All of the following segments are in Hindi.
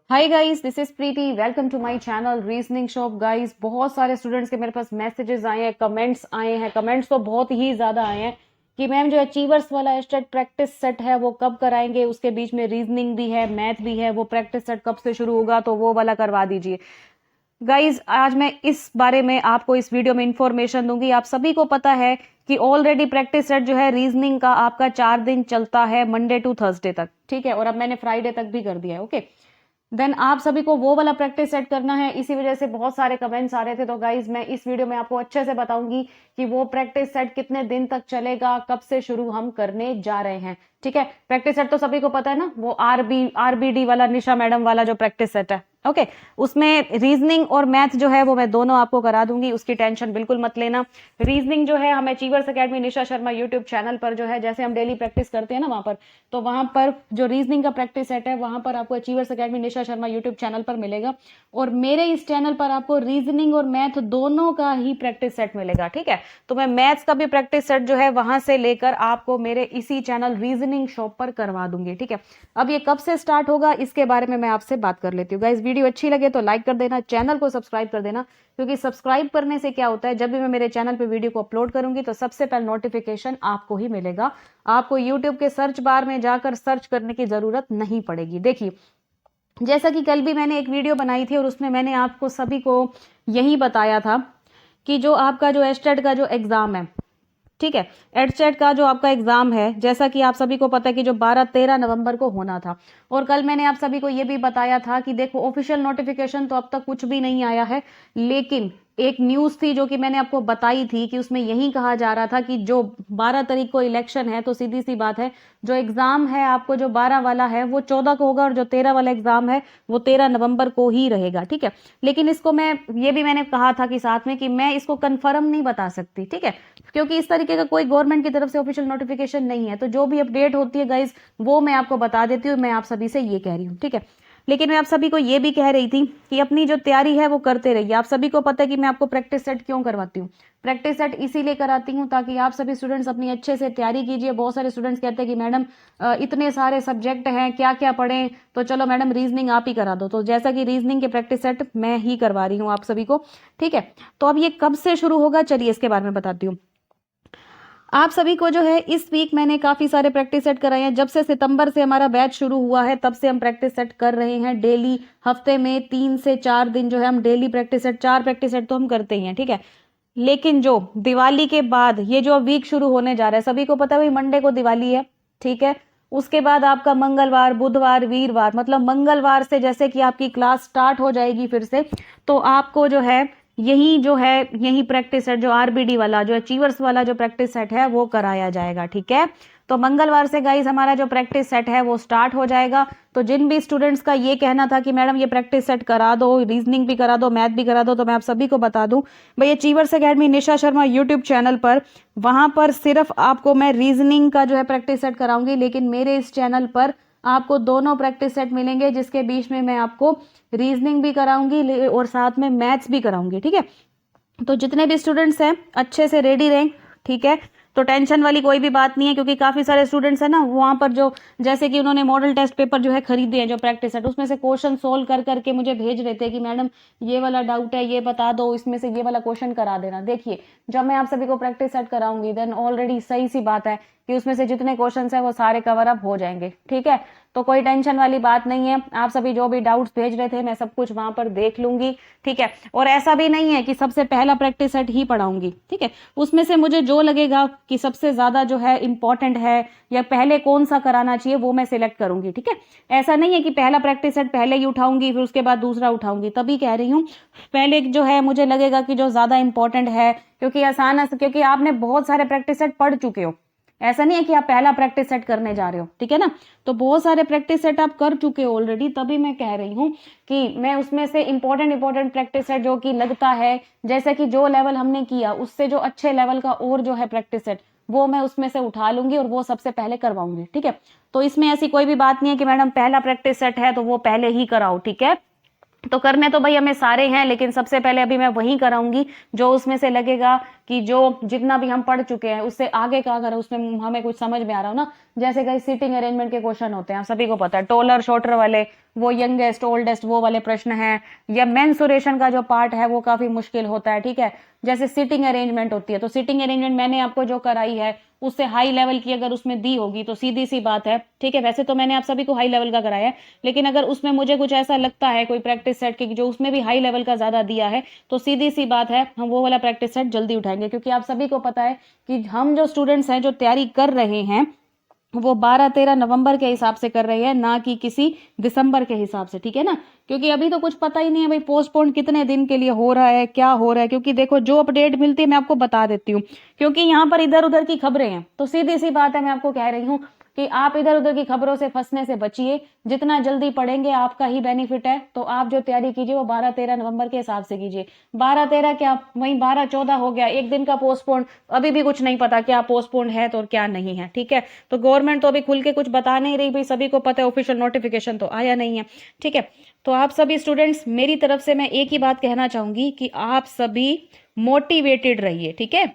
Hi guys, this is Preeti. Welcome to my channel reasoning shop. Guys, बहुत सारे स्टूडेंट्स के मेरे पास मैसेजेस आए हैं, कमेंट्स आए हैं। कमेंट्स तो बहुत ही ज्यादा आए हैं कि मैम जो अचीवर्स वाला एस्टेट प्रैक्टिस सेट है वो कब कराएंगे, उसके बीच में रीजनिंग भी है, मैथ भी है, वो प्रैक्टिस सेट कब से शुरू होगा, तो वो वाला करवा दीजिए। गाइज, आज मैं इस बारे में आपको इस वीडियो में इंफॉर्मेशन दूंगी। आप सभी को पता है कि ऑलरेडी प्रैक्टिस सेट जो है रीजनिंग का आपका 4 दिन चलता है, मंडे टू थर्सडे तक, ठीक है। और अब मैंने फ्राइडे तक भी कर दिया है, ओके। देन आप सभी को वो वाला प्रैक्टिस सेट करना है, इसी वजह से बहुत सारे कमेंट्स आ रहे थे। तो गाइज, मैं इस वीडियो में आपको अच्छे से बताऊंगी कि वो प्रैक्टिस सेट कितने दिन तक चलेगा, कब से शुरू हम करने जा रहे हैं, ठीक है। प्रैक्टिस सेट तो सभी को पता है ना, वो आरबीडी वाला, निशा मैडम वाला जो प्रैक्टिस सेट है, ओके। उसमें रीजनिंग और मैथ जो है वो मैं दोनों आपको करा दूंगी, उसकी टेंशन बिल्कुल मत लेना। रीजनिंग जो है हमें achievers academy Nisha Sharma YouTube channel पर जो है, जैसे हम डेली प्रैक्टिस करते हैं ना वहां पर, तो वहां पर जो रीजनिंग का प्रैक्टिस सेट है वहां पर आपको achievers academy Nisha Sharma YouTube channel पर मिलेगा। और मेरे इस चैनल पर आपको रीजनिंग और मैथ दोनों का ही प्रैक्टिस सेट मिलेगा, ठीक है। तो मैं मैथ्स का भी प्रैक्टिस सेट जो है वहां से लेकर आपको मेरे इसी चैनल रीजनिंग शॉप पर करवा दूंगी, ठीक है। अब ये कब से स्टार्ट होगा इसके बारे में मैं आपसे बात कर लेती हूँ। गाइस, वीडियो अच्छी लगे तो लाइक कर देना, चैनल को सब्सक्राइब कर देना, क्योंकि सब्सक्राइब करने से क्या होता है, जब भी मैं मेरे चैनल पे वीडियो को अपलोड करूंगी तो सबसे पहले नोटिफिकेशन आपको ही मिलेगा। आपको यूट्यूब के सर्च बार में जाकर सर्च करने की जरूरत नहीं पड़ेगी। देखिए, जैसा कि कल भी मैंने एक वीडियो बनाई थी और उसमें मैंने आपको सभी को यही बताया था कि जो आपका जो एस्टेट का जो एग्जाम है, ठीक है, एडसेट का जो आपका एग्जाम है, जैसा कि आप सभी को पता है कि जो 12-13 नवंबर को होना था। और कल मैंने आप सभी को यह भी बताया था कि देखो, ऑफिशियल नोटिफिकेशन तो अब तक कुछ भी नहीं आया है, लेकिन एक न्यूज थी जो कि मैंने आपको बताई थी कि उसमें यही कहा जा रहा था कि जो 12 तारीख को इलेक्शन है, तो सीधी सी बात है, जो एग्जाम है आपको जो 12 वाला है वो 14 को होगा, और जो 13 वाला एग्जाम है वो 13 नवंबर को ही रहेगा, ठीक है। लेकिन इसको मैं ये भी मैंने कहा था कि साथ में कि मैं इसको कंफर्म नहीं बता सकती, ठीक है, क्योंकि इस तरीके का कोई गवर्नमेंट की तरफ से ऑफिशियल नोटिफिकेशन नहीं है। तो जो भी अपडेट होती है गाइज, वो मैं आपको बता देती हूँ। मैं आप सभी से ये कह रही हूँ, ठीक है। लेकिन मैं आप सभी को ये भी कह रही थी कि अपनी जो तैयारी है वो करते रहिए। आप सभी को पता है कि मैं आपको प्रैक्टिस सेट क्यों करवाती हूँ। प्रैक्टिस सेट इसीलिए कराती हूँ ताकि आप सभी स्टूडेंट्स अपनी अच्छे से तैयारी कीजिए। बहुत सारे स्टूडेंट्स कहते हैं कि मैडम इतने सारे सब्जेक्ट हैं, क्या क्या पढ़ें, तो चलो मैडम रीजनिंग आप ही करा दो। तो जैसा कि रीजनिंग के प्रैक्टिस सेट मैं ही करवा रही हूँ आप सभी को, ठीक है। तो अब ये कब से शुरू होगा, चलिए इसके बारे में बताती हूँ। आप सभी को जो है इस वीक मैंने काफी सारे प्रैक्टिस सेट कराए हैं। जब से सितंबर से हमारा बैच शुरू हुआ है तब से हम प्रैक्टिस सेट कर रहे हैं डेली। हफ्ते में 3 से 4 दिन जो है हम daily practice set, 4 practice set तो हम करते ही हैं, ठीक है। लेकिन जो दिवाली के बाद ये जो वीक शुरू होने जा रहा है, सभी को पता है भाई मंडे को दिवाली है, ठीक है। उसके बाद आपका मंगलवार, बुधवार, वीरवार, मतलब मंगलवार से जैसे कि आपकी क्लास स्टार्ट हो जाएगी फिर से, तो आपको जो है यही प्रैक्टिस सेट, जो आरबीडी वाला, जो अचीवर्स वाला जो प्रैक्टिस सेट है वो कराया जाएगा, ठीक है। तो मंगलवार से गाइस हमारा जो प्रैक्टिस सेट है वो स्टार्ट हो जाएगा। तो जिन भी स्टूडेंट्स का ये कहना था कि मैडम ये प्रैक्टिस सेट करा दो, रीजनिंग भी करा दो, मैथ भी करा दो, तो मैं आप सभी को बता दूं भाई, achievers academy Nisha Sharma YouTube channel पर, वहां पर सिर्फ आपको मैं रीजनिंग का जो है प्रैक्टिस सेट कराऊंगी। लेकिन मेरे इस चैनल पर आपको दोनों प्रैक्टिस सेट मिलेंगे, जिसके बीच में मैं आपको रीजनिंग भी कराऊंगी और साथ में मैथ्स भी कराऊंगी, ठीक है। तो जितने भी स्टूडेंट्स हैं अच्छे से रेडी रहें, ठीक है। तो टेंशन वाली कोई भी बात नहीं है, क्योंकि काफी सारे स्टूडेंट्स हैं ना वहां पर, जो जैसे कि उन्होंने मॉडल टेस्ट पेपर जो है खरीदे हैं, जो प्रैक्टिस सेट, उसमें से क्वेश्चन सोल्व कर करके मुझे भेज रहे थे कि मैडम ये वाला डाउट है, ये बता दो, इसमें से ये वाला क्वेश्चन करा देना। देखिए, जब मैं आप सभी को प्रैक्टिस सेट कराऊंगी देन ऑलरेडी सही सी बात है कि उसमें से जितने क्वेश्चन है वो सारे कवर अप हो जाएंगे, ठीक है। तो कोई टेंशन वाली बात नहीं है। आप सभी जो भी डाउट्स भेज रहे थे मैं सब कुछ वहां पर देख लूंगी, ठीक है। और ऐसा भी नहीं है कि सबसे पहला प्रैक्टिस सेट ही पढ़ाऊंगी, ठीक है। उसमें से मुझे जो लगेगा कि सबसे ज्यादा जो है इंपॉर्टेंट है या पहले कौन सा कराना चाहिए वो मैं सिलेक्ट करूंगी, ठीक है। ऐसा नहीं है कि पहला प्रैक्टिस सेट पहले ही उठाऊंगी फिर उसके बाद दूसरा उठाऊंगी, तभी कह रही हूँ पहले जो है मुझे लगेगा कि जो ज्यादा इंपॉर्टेंट है, क्योंकि क्योंकि आपने बहुत सारे प्रैक्टिस सेट पढ़ चुके हो। ऐसा नहीं है कि आप पहला प्रैक्टिस सेट करने जा रहे हो, ठीक है ना। तो बहुत सारे प्रैक्टिस सेट आप कर चुके हो ऑलरेडी, तभी मैं कह रही हूँ कि मैं उसमें से इंपॉर्टेंट प्रैक्टिस सेट जो कि लगता है, जैसे कि जो लेवल हमने किया उससे जो अच्छे लेवल का और जो है प्रैक्टिस सेट, वो मैं उसमें से उठा लूंगी और वो सबसे पहले करवाऊंगी, ठीक है। तो इसमें ऐसी कोई भी बात नहीं है कि मैडम पहला प्रैक्टिस सेट है तो वो पहले ही कराओ, ठीक है। तो करने तो भाई हमें सारे हैं, लेकिन सबसे पहले अभी मैं वही कराऊंगी जो उसमें से लगेगा कि जो जितना भी हम पढ़ चुके हैं उससे आगे का अगर उसमें हमें कुछ समझ में आ रहा हो ना। जैसे कहीं सीटिंग अरेंजमेंट के क्वेश्चन होते हैं, आप सभी को पता है, टोलर शॉर्टर वाले, वो यंगेस्ट ओल्डेस्ट वो वाले प्रश्न हैं, या मेंसुरेशन का जो पार्ट है वो काफी मुश्किल होता है, ठीक है। जैसे सीटिंग अरेंजमेंट होती है, तो सीटिंग अरेंजमेंट मैंने आपको जो कराई है उससे हाई लेवल की अगर उसमें दी होगी तो सीधी सी बात है, ठीक है। वैसे तो मैंने आप सभी को हाई लेवल का कराया है, लेकिन अगर उसमें मुझे कुछ ऐसा लगता है कोई प्रैक्टिस सेट की जो उसमें भी हाई लेवल का ज्यादा दिया है, तो सीधी सी बात है हम वो वाला प्रैक्टिस सेट जल्दी उठाएंगे। क्योंकि आप सभी को पता है कि हम जो स्टूडेंट्स हैं जो तैयारी कर रहे हैं वो 12-13 नवंबर के हिसाब से कर रहे हैं, ना कि किसी दिसंबर के हिसाब से, ठीक है ना। क्योंकि अभी तो कुछ पता ही नहीं है भाई पोस्टपोन कितने दिन के लिए हो रहा है, क्या हो रहा है। क्योंकि देखो जो अपडेट मिलती है मैं आपको बता देती हूँ, क्योंकि यहाँ पर इधर उधर की खबरें हैं, तो सीधी सी बात है मैं आपको कह रही हूँ कि आप इधर उधर की खबरों से फंसने से बचिए। जितना जल्दी पढ़ेंगे आपका ही बेनिफिट है। तो आप जो तैयारी कीजिए वो 12-13 नवंबर के हिसाब से कीजिए। 12-13 क्या, वही 12-14 हो गया, एक दिन का पोस्टपोन, अभी भी कुछ नहीं पता क्या पोस्टपोन है तो क्या नहीं है, ठीक है। तो गवर्नमेंट तो अभी खुल के कुछ बता नहीं रही भाई, सभी को पता है ऑफिशियल नोटिफिकेशन तो आया नहीं है, ठीक है। तो आप सभी स्टूडेंट्स, मेरी तरफ से मैं एक ही बात कहना चाहूंगी कि आप सभी मोटिवेटेड रहिए, ठीक है।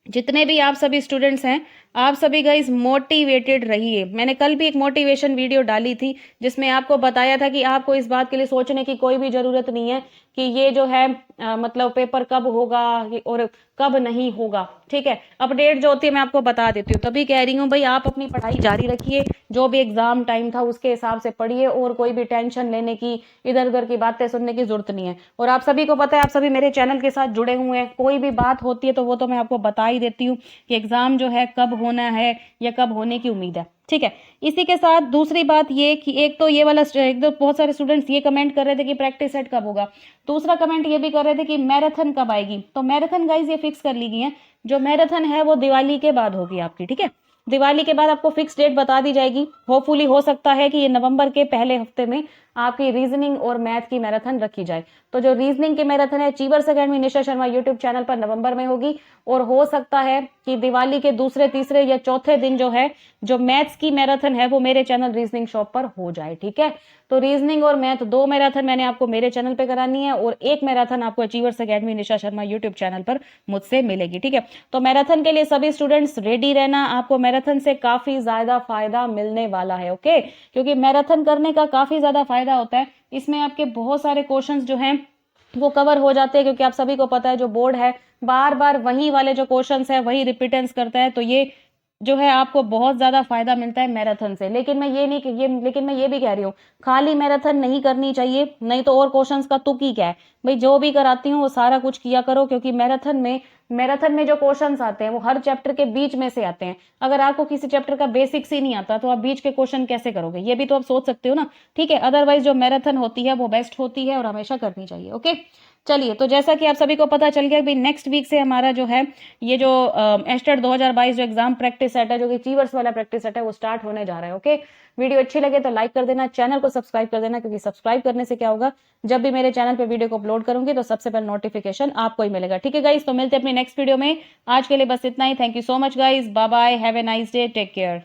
जितने भी आप सभी स्टूडेंट्स हैं, आप सभी गाइस मोटिवेटेड रहिए। मैंने कल भी एक मोटिवेशन वीडियो डाली थी जिसमें आपको बताया था कि आपको इस बात के लिए सोचने की कोई भी जरूरत नहीं है कि ये जो है मतलब पेपर कब होगा और कब नहीं होगा, ठीक है। अपडेट जो होती है मैं आपको बता देती हूँ, तभी कह रही हूँ भाई आप अपनी पढ़ाई जारी रखिए। जो भी एग्जाम टाइम था उसके हिसाब से पढ़िए, और कोई भी टेंशन लेने की, इधर उधर की बातें सुनने की जरूरत नहीं है। और आप सभी को पता है, आप सभी मेरे चैनल के साथ जुड़े हुए हैं, कोई भी बात होती है तो वो तो मैं आपको बता ही देती हूँ कि एग्जाम जो है कब होना है या कब होने की उम्मीद है, ठीक है। इसी के साथ दूसरी बात ये कि एक तो ये वाला एक दो बहुत सारे स्टूडेंट्स ये कमेंट कर रहे थे कि प्रैक्टिस सेट कब होगा। दूसरा कमेंट ये भी कर रहे थे कि मैराथन कब आएगी। तो मैराथन गाइज ये फिक्स कर ली गई है, जो मैराथन है वो दिवाली के बाद होगी आपकी, ठीक है। दिवाली के बाद आपको फिक्स डेट बता दी जाएगी। होपफुली हो सकता है कि ये नवंबर के पहले हफ्ते में आपकी रीजनिंग और मैथ की मैराथन रखी जाए। तो जो रीजनिंग की मैराथन है चीवर्स academy Nisha Sharma YouTube channel पर नवंबर में होगी, और हो सकता है कि दिवाली के दूसरे तीसरे या चौथे दिन जो है जो मैथ्स की मैराथन है वो मेरे चैनल रीजनिंग शॉप पर हो जाए, ठीक है। तो रीजनिंग और मैथ दो मैराथन मैंने आपको मेरे चैनल पे करानी है, और एक मैराथन आपको achievers academy Nisha Sharma YouTube channel पर मुझसे मिलेगी, ठीक है। तो मैराथन के लिए सभी स्टूडेंट्स रेडी रहना, आपको मैराथन से काफी ज्यादा फायदा मिलने वाला है, ओके। क्योंकि मैराथन करने का काफी ज्यादा फायदा होता है, इसमें आपके बहुत सारे क्वेश्चंस जो हैं वो कवर हो जाते हैं। क्योंकि आप सभी को पता है जो बोर्ड है बार बार वही वाले जो क्वेश्चंस है वही रिपीटेंस करता है, तो ये जो है आपको बहुत ज्यादा फायदा मिलता है मैराथन से। लेकिन मैं ये भी कह रही हूँ खाली मैराथन नहीं करनी चाहिए, नहीं तो और क्वेश्चंस का तुक ही क्या है भाई। जो भी कराती हूँ वो सारा कुछ किया करो, क्योंकि मैराथन में जो क्वेश्चंस आते हैं वो हर चैप्टर के बीच में से आते हैं। अगर आपको किसी चैप्टर का बेसिक्स ही नहीं आता तो आप बीच के क्वेश्चन कैसे करोगे, ये भी तो आप सोच सकते हो ना, ठीक है। अदरवाइज जो मैराथन होती है वो बेस्ट होती है और हमेशा करनी चाहिए, ओके। चलिए, तो जैसा कि आप सभी को पता चल गया कि नेक्स्ट वीक से हमारा जो है ये जो एस्टेट 2022 जो एग्जाम प्रैक्टिस सेट है, जो कि चीवर्स वाला प्रैक्टिस सेट है, वो स्टार्ट होने जा रहा है, ओके। वीडियो अच्छी लगे तो लाइक कर देना, चैनल को सब्सक्राइब कर देना, क्योंकि सब्सक्राइब करने से क्या होगा, जब भी मेरे चैनल पे वीडियो को अपलोड करूंगी तो सबसे पहले नोटिफिकेशन आपको ही मिलेगा, ठीक है गाइस। तो मिलते हैं अपनी नेक्स्ट वीडियो में, आज के लिए बस इतना ही। Thank you so much guys, bye bye, have a nice day, take care.